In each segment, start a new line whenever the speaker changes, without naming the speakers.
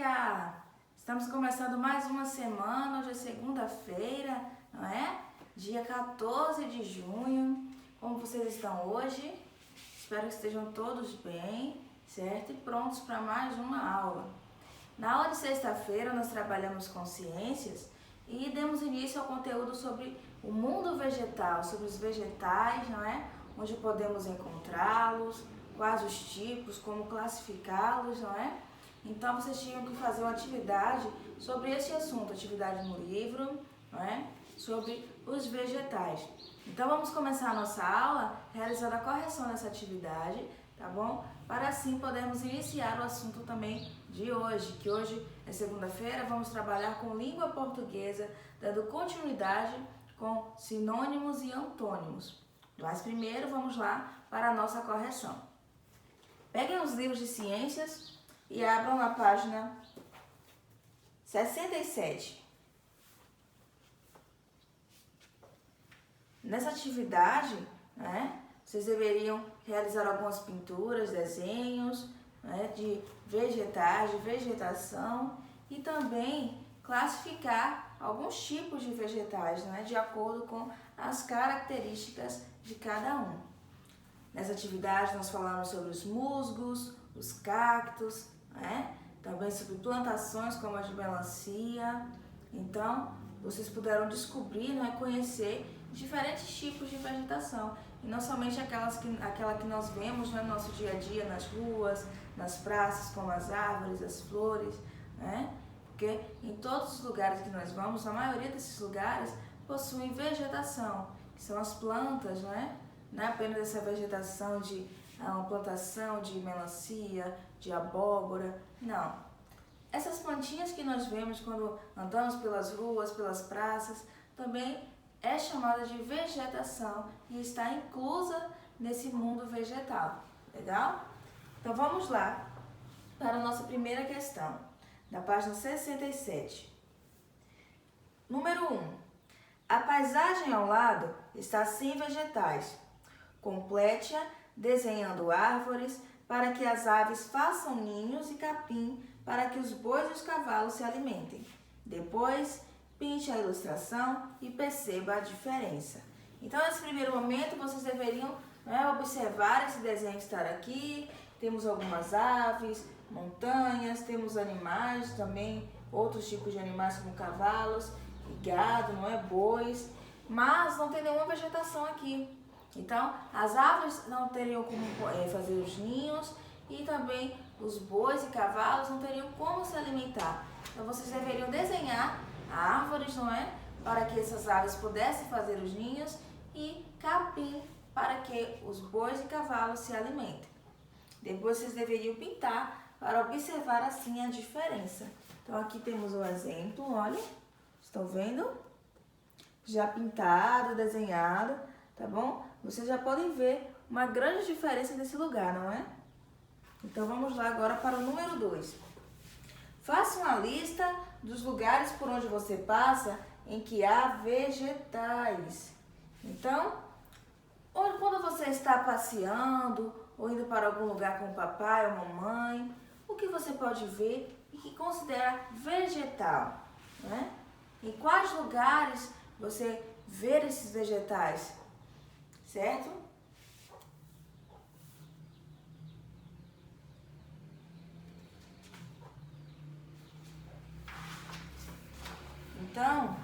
dia! Estamos começando mais uma semana, hoje é segunda-feira, não é? Dia 14 de junho. Como vocês estão hoje? Espero que estejam todos bem, certo? E prontos para mais uma aula. Na aula de sexta-feira nós trabalhamos com ciências e demos início ao conteúdo sobre o mundo vegetal, sobre os vegetais, não é? Onde podemos encontrá-los, quais os tipos, como classificá-los, não é? Então vocês tinham que fazer uma atividade sobre esse assunto, atividade no livro, não é? Sobre os vegetais. Então vamos começar a nossa aula realizando a correção dessa atividade, tá bom? Para assim podermos iniciar o assunto também de hoje, que hoje é segunda-feira, vamos trabalhar com língua portuguesa, dando continuidade com sinônimos e antônimos. Mas primeiro vamos lá para a nossa correção. Peguem os livros de ciências e abram na página 67. Nessa atividade, né, vocês deveriam realizar algumas pinturas, desenhos, né, de vegetais, de vegetação e também classificar alguns tipos de vegetais, né, de acordo com as características de cada um. Nessa atividade nós falamos sobre os musgos, os cactos, né, também sobre plantações como a de melancia. Então, vocês puderam descobrir, né, conhecer diferentes tipos de vegetação e não somente aquela que nós vemos, né, no nosso dia a dia, nas ruas, nas praças, como as árvores, as flores, né? Porque em todos os lugares que nós vamos, a maioria desses lugares possuem vegetação, que são as plantas, né? Não é apenas essa vegetação de uma plantação de melancia, de abóbora, não. Essas plantinhas que nós vemos quando andamos pelas ruas, pelas praças, também é chamada de vegetação e está inclusa nesse mundo vegetal. Legal? Então vamos lá para a nossa primeira questão, da página 67. Número 1. A paisagem ao lado está sem vegetais. Complete-a desenhando árvores para que as aves façam ninhos e capim para que os bois e os cavalos se alimentem. Depois, pinte a ilustração e perceba a diferença. Então, nesse primeiro momento, vocês deveriam, né, observar esse desenho que está aqui. Temos algumas aves, montanhas, temos animais também, outros tipos de animais como cavalos e gado, não é, bois, mas não tem nenhuma vegetação aqui. Então, as aves não teriam como fazer os ninhos e também os bois e cavalos não teriam como se alimentar. Então, vocês deveriam desenhar árvores, não é? Para que essas aves pudessem fazer os ninhos e capim para que os bois e cavalos se alimentem. Depois, vocês deveriam pintar para observar assim a diferença. Então, aqui temos um exemplo, olha, estão vendo? Já pintado, desenhado, tá bom? Vocês já podem ver uma grande diferença nesse lugar, não é? Então, vamos lá agora para o número 2. Faça uma lista dos lugares por onde você passa em que há vegetais. Então, quando você está passeando ou indo para algum lugar com o papai ou mamãe, o que você pode ver e que considera vegetal, né? Em quais lugares você vê esses vegetais? Certo? Então,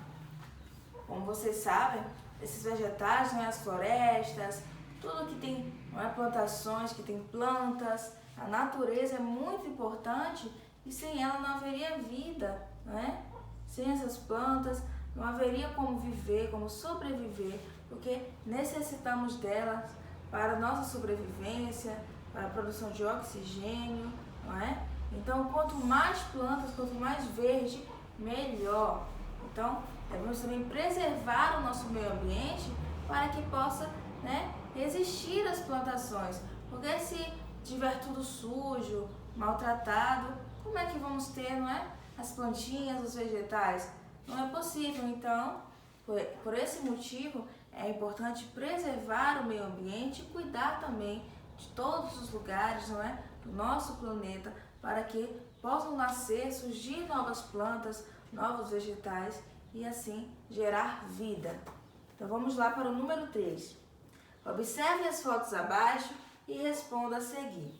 como vocês sabem, esses vegetais, né, as florestas, tudo que tem, não é, plantações, que tem plantas, a natureza é muito importante e sem ela não haveria vida, não é? Sem essas plantas não haveria como viver, como sobreviver, porque necessitamos delas para a nossa sobrevivência, para a produção de oxigênio, não é? Então, quanto mais plantas, quanto mais verde, melhor. Então, devemos também preservar o nosso meio ambiente para que possa, né, existir as plantações. Porque se tiver tudo sujo, maltratado, como é que vamos ter, não é, as plantinhas, os vegetais? Não é possível. Então, por esse motivo, é importante preservar o meio ambiente e cuidar também de todos os lugares, não é, do nosso planeta, para que possam nascer, surgir novas plantas, novos vegetais e assim gerar vida. Então vamos lá para o número 3. Observe as fotos abaixo e responda a seguir.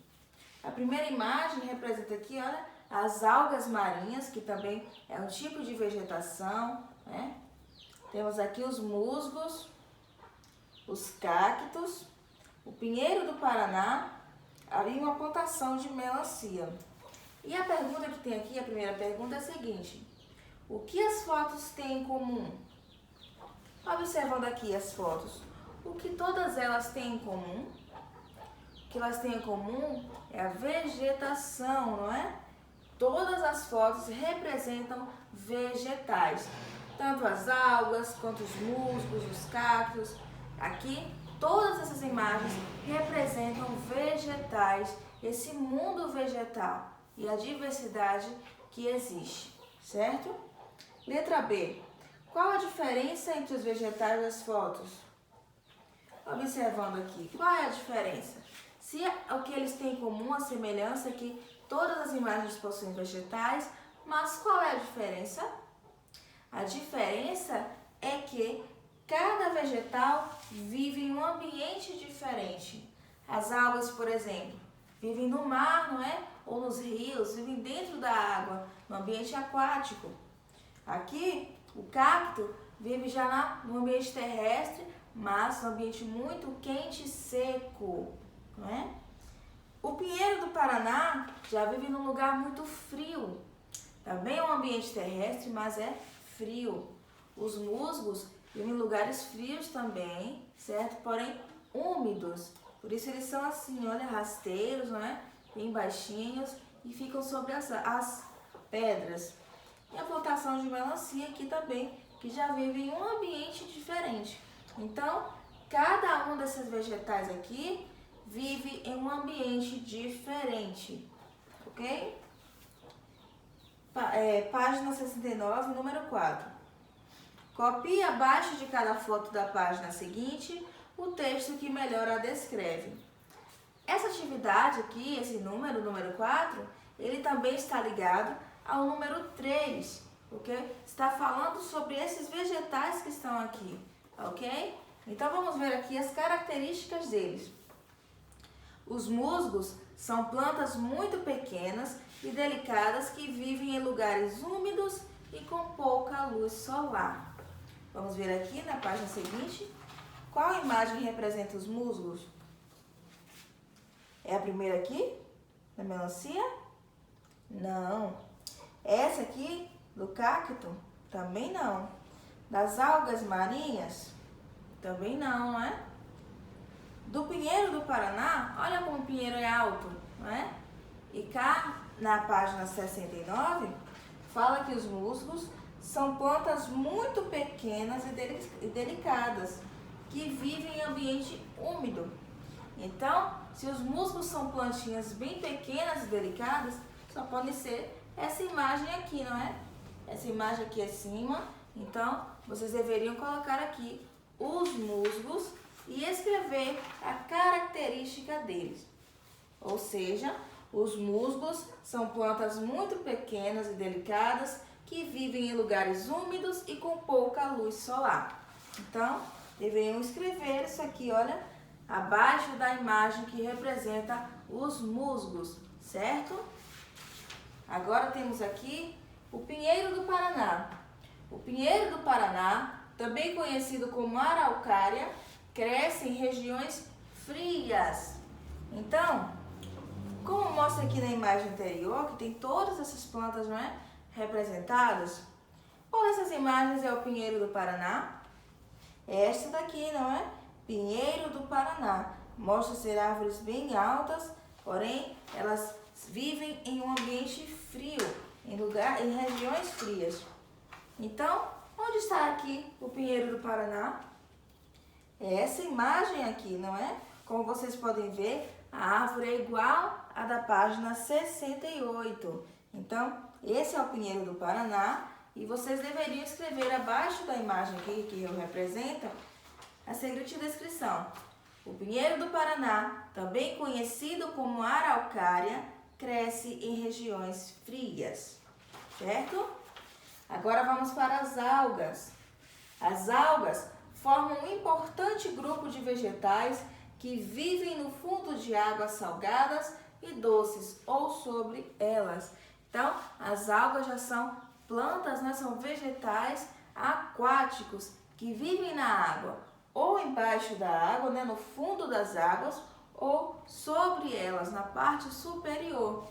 A primeira imagem representa aqui, olha, as algas marinhas, que também é um tipo de vegetação, né? Temos aqui os musgos, os cactos, o pinheiro do Paraná e uma plantação de melancia. E a pergunta que tem aqui, a primeira pergunta é a seguinte: o que as fotos têm em comum? Observando aqui as fotos, o que todas elas têm em comum? O que elas têm em comum é a vegetação, não é? Todas as fotos representam vegetais, tanto as algas quanto os musgos, os cactos. Aqui, todas essas imagens representam vegetais, esse mundo vegetal e a diversidade que existe, certo? Letra B. Qual a diferença entre os vegetais das fotos? Observando aqui, qual é a diferença? Se o que eles têm em comum, a semelhança é que todas as imagens possuem vegetais, mas qual é a diferença? A diferença é que cada vegetal vive em um ambiente diferente. As algas, por exemplo, vivem no mar, não é? Ou nos rios, vivem dentro da água, no ambiente aquático. Aqui, o cacto vive já no ambiente terrestre, mas no ambiente muito quente e seco, não é? O pinheiro do Paraná já vive num lugar muito frio. Também é um ambiente terrestre, mas é frio. Os musgos vivem em lugares frios também, certo? Porém, úmidos. Por isso eles são assim, olha, rasteiros, não é? Bem baixinhos e ficam sobre as pedras. E a plantação de melancia aqui também, que já vive em um ambiente diferente. Então, cada um desses vegetais aqui vive em um ambiente diferente, ok? Página 69, número 4. Copie abaixo de cada foto da página seguinte o texto que melhor a descreve. Essa atividade aqui, esse número 4, ele também está ligado ao número 3, ok? Está falando sobre esses vegetais que estão aqui, ok? Então vamos ver aqui as características deles. Os musgos são plantas muito pequenas e delicadas que vivem em lugares úmidos e com pouca luz solar. Vamos ver aqui na página seguinte. Qual imagem representa os musgos? É a primeira aqui, da melancia? Não. Essa aqui, do cacto? Também não. Das algas marinhas? Também não, não é? Do pinheiro do Paraná, olha como o pinheiro é alto, não é? E cá, na página 69, fala que os musgos são plantas muito pequenas e delicadas, que vivem em ambiente úmido. Então, se os musgos são plantinhas bem pequenas e delicadas, só pode ser essa imagem aqui, não é? Essa imagem aqui acima. Então, vocês deveriam colocar aqui os musgos e escrever a característica deles. Ou seja, os musgos são plantas muito pequenas e delicadas que vivem em lugares úmidos e com pouca luz solar. Então, deveriam escrever isso aqui, olha, abaixo da imagem que representa os musgos, certo? Agora temos aqui o pinheiro do Paraná. O pinheiro do Paraná, também conhecido como araucária, cresce em regiões frias. Então, como mostra aqui na imagem anterior, que tem todas essas plantas, não é, representadas, qual dessas imagens é o pinheiro do Paraná? Esta daqui, não é? Pinheiro do Paraná. Mostra ser árvores bem altas, porém elas vivem em um ambiente frio, em regiões frias. Então, onde está aqui o pinheiro do Paraná? É essa imagem aqui, não é? Como vocês podem ver, a árvore é igual à da página 68. Então, esse é o pinheiro do Paraná e vocês deveriam escrever abaixo da imagem aqui que eu represento a seguinte descrição. O pinheiro do Paraná, também conhecido como araucária, cresce em regiões frias, certo? Agora vamos para as algas. As algas formam um importante grupo de vegetais que vivem no fundo de águas salgadas e doces ou sobre elas. Então, as algas já são plantas, né? São vegetais aquáticos que vivem na água, ou embaixo da água, né? No fundo das águas, ou sobre elas, na parte superior.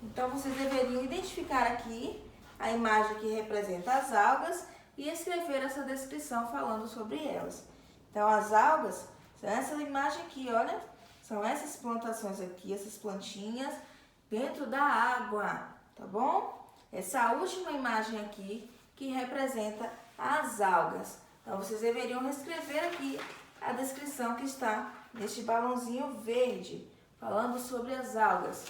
Então, vocês deveriam identificar aqui a imagem que representa as algas e escrever essa descrição falando sobre elas. Então, as algas são essa imagem aqui, olha, são essas plantações aqui, essas plantinhas dentro da água, tá bom? Essa última imagem aqui que representa as algas. Então, vocês deveriam escrever aqui a descrição que está neste balãozinho verde, falando sobre as algas.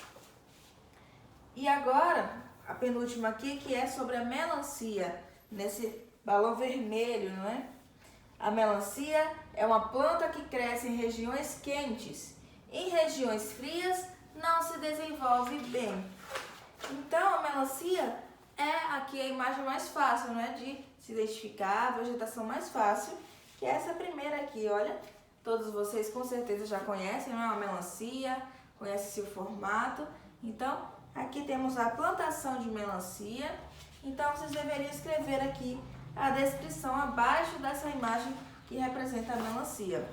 E agora, a penúltima aqui, que é sobre a melancia, nesse balão vermelho, não é? A melancia é uma planta que cresce em regiões quentes. Em regiões frias, não se desenvolve bem. Então, a melancia é aqui a imagem mais fácil, né, de se identificar, a vegetação mais fácil, que é essa primeira aqui, olha. Todos vocês com certeza já conhecem, não é? Uma melancia, conhecem seu formato. Então, aqui temos a plantação de melancia. Então, vocês deveriam escrever aqui a descrição abaixo dessa imagem que representa a melancia.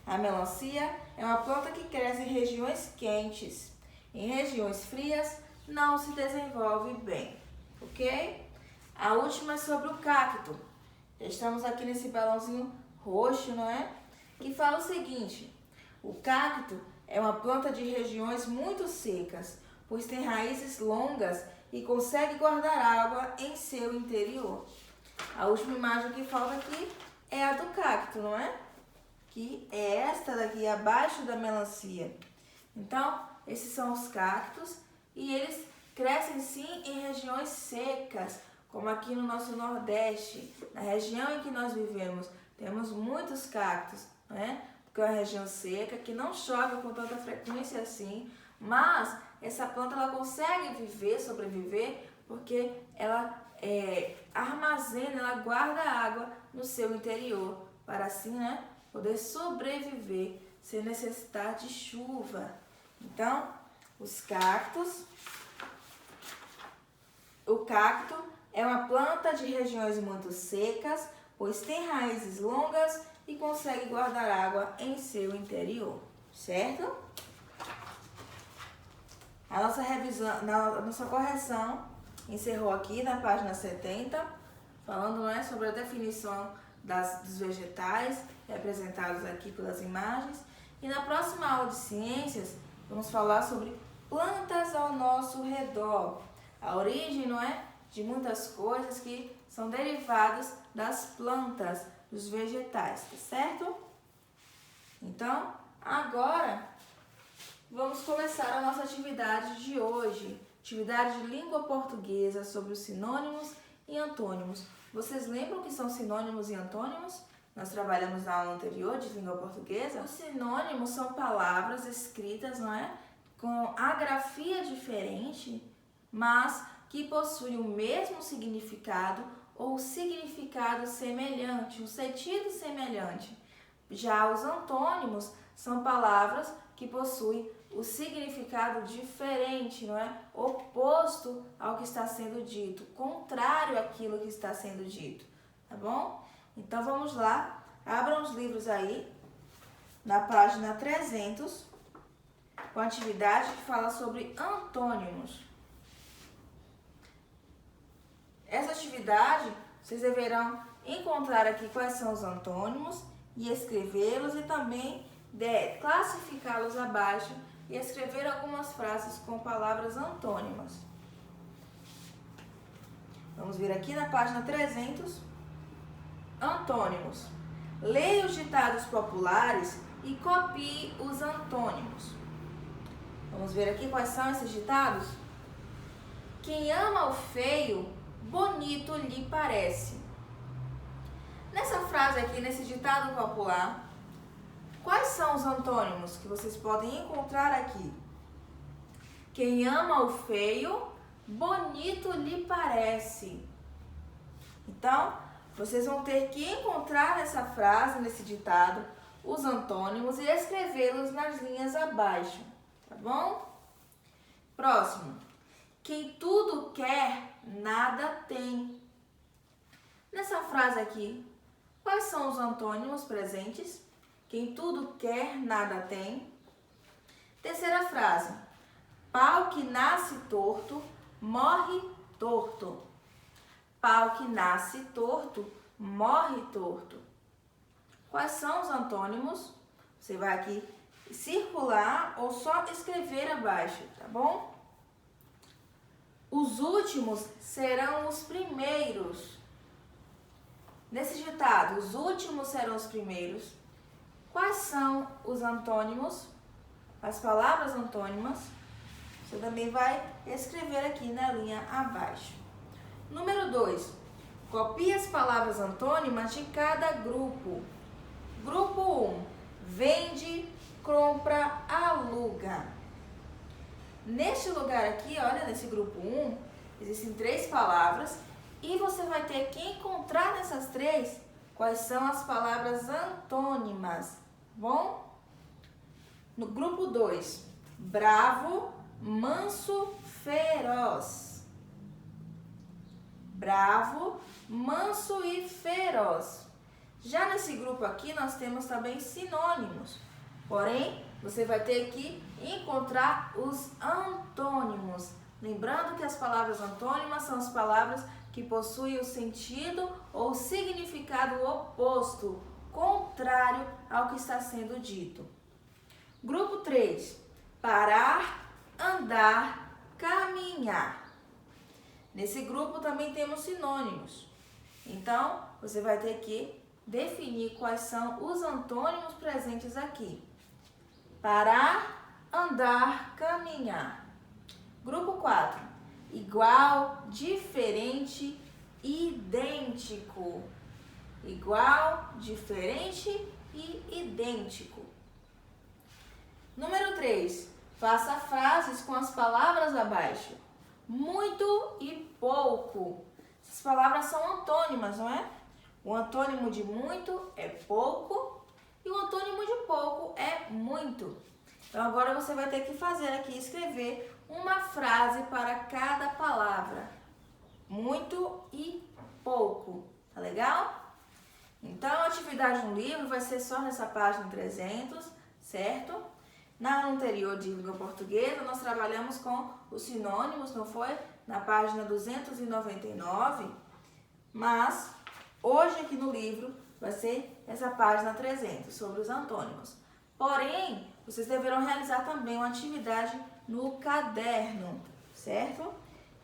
A melancia é uma planta que cresce em regiões quentes. Em regiões frias, não se desenvolve bem, ok? A última é sobre o cacto. Estamos aqui nesse balãozinho roxo, não é? Que fala o seguinte: o cacto é uma planta de regiões muito secas, pois tem raízes longas e consegue guardar água em seu interior. A última imagem que falta aqui é a do cacto, não é? Que é esta daqui, abaixo da melancia. Então, esses são os cactos e eles crescem sim em regiões secas, como aqui no nosso Nordeste, na região em que nós vivemos, temos muitos cactos, né? Porque é uma região seca, que não chove com tanta frequência assim, mas essa planta ela consegue sobreviver, porque ela armazena, ela guarda água no seu interior, para assim, né, poder sobreviver sem necessitar de chuva. Então, o cacto é uma planta de regiões muito secas, pois tem raízes longas e consegue guardar água em seu interior, certo? A nossa revisão, a nossa correção encerrou aqui na página 70, falando, né, sobre a definição dos vegetais, representados aqui pelas imagens. E na próxima aula de ciências, vamos falar sobre plantas ao nosso redor. A origem, não é, de muitas coisas que são derivadas das plantas, dos vegetais, tá certo? Então, agora vamos começar a nossa atividade de hoje. Atividade de língua portuguesa sobre os sinônimos e antônimos. Vocês lembram o que são sinônimos e antônimos? Nós trabalhamos na aula anterior de língua portuguesa. Os sinônimos são palavras escritas, não é, com a grafia diferente, mas que possuem o mesmo significado ou significado semelhante, um sentido semelhante. Já os antônimos são palavras que possuem o significado diferente, não é? Oposto ao que está sendo dito, contrário àquilo que está sendo dito, tá bom? Então vamos lá, abram os livros aí, na página 300, com a atividade que fala sobre antônimos. Essa atividade, vocês deverão encontrar aqui quais são os antônimos e escrevê-los e também classificá-los abaixo e escrever algumas frases com palavras antônimas. Vamos vir aqui na página 300. Antônimos. Leia os ditados populares e copie os antônimos. Vamos ver aqui quais são esses ditados? Quem ama o feio, bonito lhe parece. Nessa frase aqui, nesse ditado popular, quais são os antônimos que vocês podem encontrar aqui? Quem ama o feio, bonito lhe parece. Então, vocês vão ter que encontrar nessa frase, nesse ditado, os antônimos e escrevê-los nas linhas abaixo, tá bom? Próximo. Quem tudo quer, nada tem. Nessa frase aqui, quais são os antônimos presentes? Quem tudo quer, nada tem. Terceira frase. Pau que nasce torto, morre torto. Pau que nasce torto, morre torto. Quais são os antônimos? Você vai aqui circular ou só escrever abaixo, tá bom? Os últimos serão os primeiros. Nesse ditado, os últimos serão os primeiros. Quais são os antônimos? As palavras antônimas. Você também vai escrever aqui na linha abaixo. Número 2. Copie as palavras antônimas de cada grupo. Grupo 1. Vende, compra, aluga. Neste lugar aqui, olha, nesse grupo 1, existem 3 palavras e você vai ter que encontrar nessas 3 quais são as palavras antônimas, bom? No grupo 2, bravo, manso, feroz. Bravo, manso e feroz. Já nesse grupo aqui, nós temos também sinônimos. Porém, você vai ter que encontrar os antônimos. Lembrando que as palavras antônimas são as palavras que possuem o sentido ou significado oposto, contrário ao que está sendo dito. Grupo 3. Parar, andar, caminhar. Nesse grupo também temos sinônimos. Então, você vai ter que definir quais são os antônimos presentes aqui. Parar, andar, caminhar. Grupo 4. Igual, diferente, idêntico. Igual, diferente e idêntico. Número 3. Faça frases com as palavras abaixo. Muito e pouco. Essas palavras são antônimas, não é? O antônimo de muito é pouco e o antônimo de pouco é muito. Então agora você vai ter que fazer aqui, escrever uma frase para cada palavra. Muito e pouco. Tá legal? Então a atividade no livro vai ser só nessa página 300, certo? Na anterior de língua portuguesa, nós trabalhamos com os sinônimos, não foi? Na página 299, mas hoje aqui no livro vai ser essa página 300, sobre os antônimos. Porém, vocês deverão realizar também uma atividade no caderno, certo?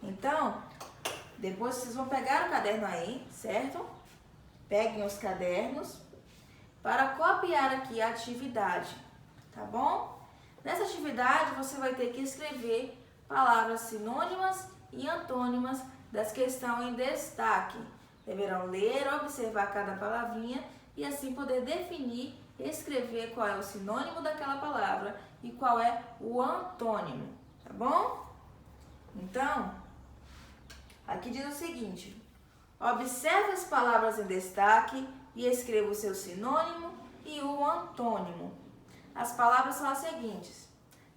Então, depois vocês vão pegar o caderno aí, certo? Peguem os cadernos para copiar aqui a atividade, tá bom? Nessa atividade, você vai ter que escrever palavras sinônimas e antônimas das que estão em destaque. Deverão ler, observar cada palavrinha e assim poder definir, escrever qual é o sinônimo daquela palavra e qual é o antônimo, tá bom? Então, aqui diz o seguinte: observe as palavras em destaque e escreva o seu sinônimo e o antônimo. As palavras são as seguintes: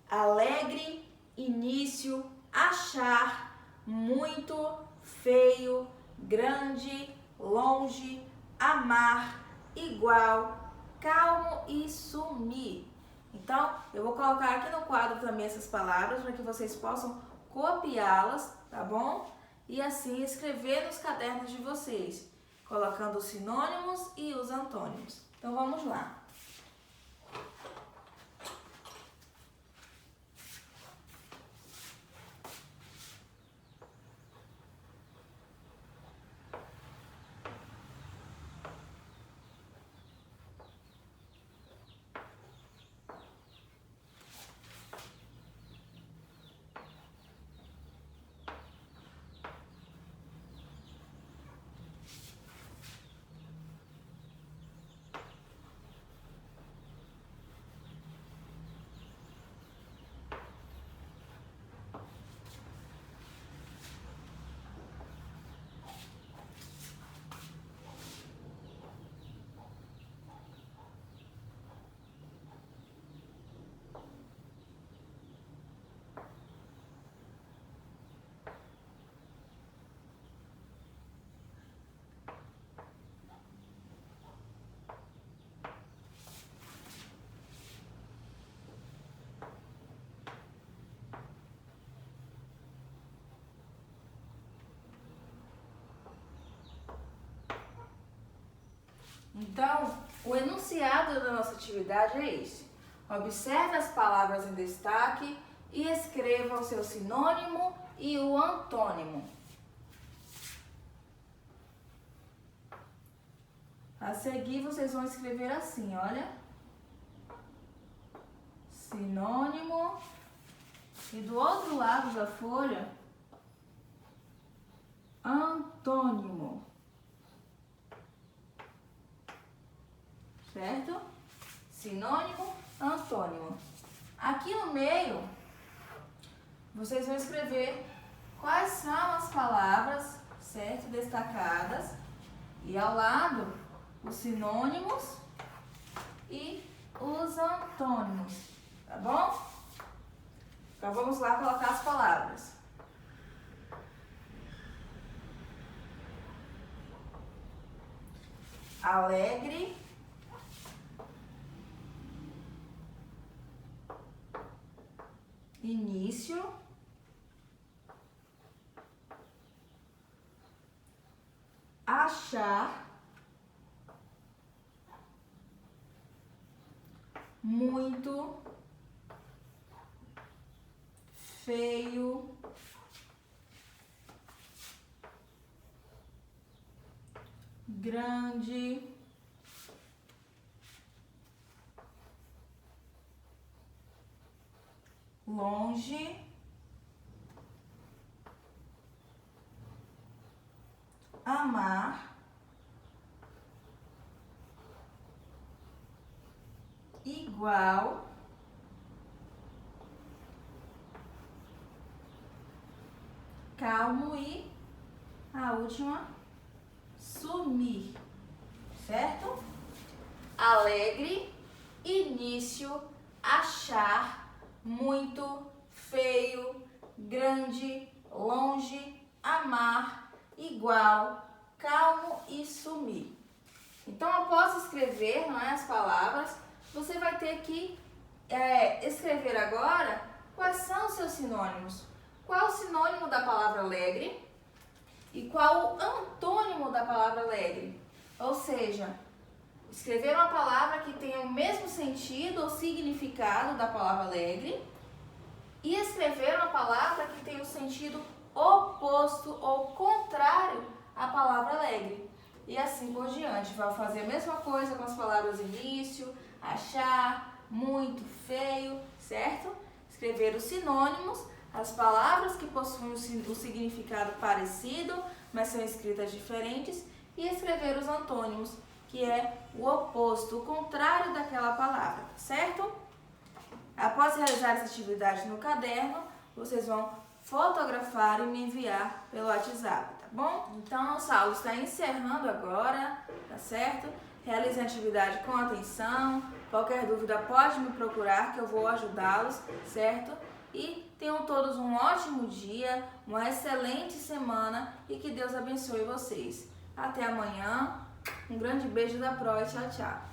alegre, início, achar, muito, feio, grande, longe, amar, igual, calmo e sumir. Então, eu vou colocar aqui no quadro também essas palavras para que vocês possam copiá-las, tá bom? E assim escrever nos cadernos de vocês, colocando os sinônimos e os antônimos. Então, vamos lá. Então, o enunciado da nossa atividade é esse. Observe as palavras em destaque e escreva o seu sinônimo e o antônimo. A seguir, vocês vão escrever assim, olha. Sinônimo. E do outro lado da folha, antônimo. Certo? Sinônimo, antônimo. Aqui no meio, vocês vão escrever quais são as palavras, certo? Destacadas. E ao lado, os sinônimos e os antônimos. Tá bom? Então vamos lá colocar as palavras. Alegre, início, achar, muito, feio, grande, longe, amar, igual, calmo e a última, sumir, certo? Alegre, início, achar, muito, feio, grande, longe, amar, igual, calmo e sumir. Então, após escrever, não é, as palavras, você vai ter que escrever agora quais são os seus sinônimos. Qual o sinônimo da palavra alegre e qual o antônimo da palavra alegre? Ou seja, escrever uma palavra que tenha o mesmo sentido ou significado da palavra alegre e escrever uma palavra que tenha o sentido oposto ou contrário à palavra alegre. E assim por diante. Vai fazer a mesma coisa com as palavras início, achar, muito, feio, certo? Escrever os sinônimos, as palavras que possuem o significado parecido, mas são escritas diferentes, e escrever os antônimos, que é o oposto, o contrário daquela palavra, certo? Após realizar essa atividade no caderno, vocês vão fotografar e me enviar pelo WhatsApp, tá bom? Então, nossa aula está encerrando agora, tá certo? Realizem a atividade com atenção. Qualquer dúvida pode me procurar que eu vou ajudá-los, certo? E tenham todos um ótimo dia, uma excelente semana e que Deus abençoe vocês. Até amanhã. Um grande beijo da Pro e tchau, tchau.